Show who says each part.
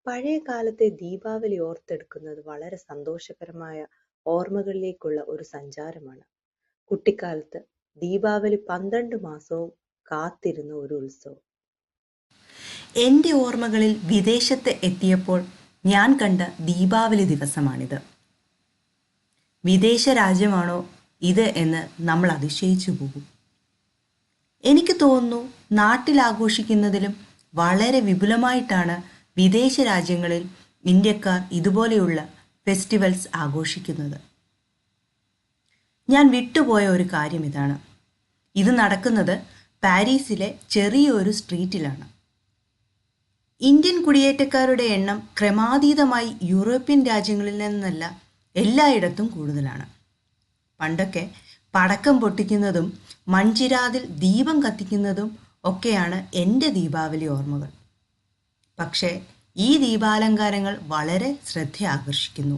Speaker 1: പഴയ കാലത്തെ ദീപാവലി ഓർത്തെടുക്കുന്നത് വളരെ സന്തോഷകരമായ ഓർമ്മകളിലേക്കുള്ള ഒരു സഞ്ചാരമാണ്. കുട്ടിക്കാലത്ത് ദീപാവലി 12 മാസവും കാത്തിരുന്ന ഒരു ഉത്സവം.
Speaker 2: എൻ്റെ ഓർമ്മകളിൽ വിദേശത്ത് എത്തിയപ്പോൾ ഞാൻ കണ്ട ദീപാവലി ദിവസമാണിത്. വിദേശ രാജ്യമാണോ ഇത് എന്ന് നമ്മൾ അതിശയിച്ചു പോകും. എനിക്ക് തോന്നുന്നു നാട്ടിൽ ആഘോഷിക്കുന്നതിലും വളരെ വിപുലമായിട്ടാണ് വിദേശ രാജ്യങ്ങളിൽ ഇന്ത്യക്കാർ ഇതുപോലെയുള്ള ഫെസ്റ്റിവൽസ് ആഘോഷിക്കുന്നത്. ഞാൻ വിട്ടുപോയ ഒരു കാര്യം ഇതാണ്. ഇത് നടക്കുന്നത് പാരീസിലെ ചെറിയൊരു സ്ട്രീറ്റിലാണ്. ഇന്ത്യൻ കുടിയേറ്റക്കാരുടെ എണ്ണം ക്രമാതീതമായി യൂറോപ്യൻ രാജ്യങ്ങളിൽ നിന്നല്ല എല്ലായിടത്തും കൂടുതലാണ്. പണ്ടൊക്കെ പടക്കം പൊട്ടിക്കുന്നതും മൺചിരാതിൽ ദീപം കത്തിക്കുന്നതും ഒക്കെയാണ് എൻ്റെ ദീപാവലി ഓർമ്മകൾ. പക്ഷേ ഈ ദീപാലങ്കാരങ്ങൾ വളരെ ശ്രദ്ധ ആകർഷിക്കുന്നു.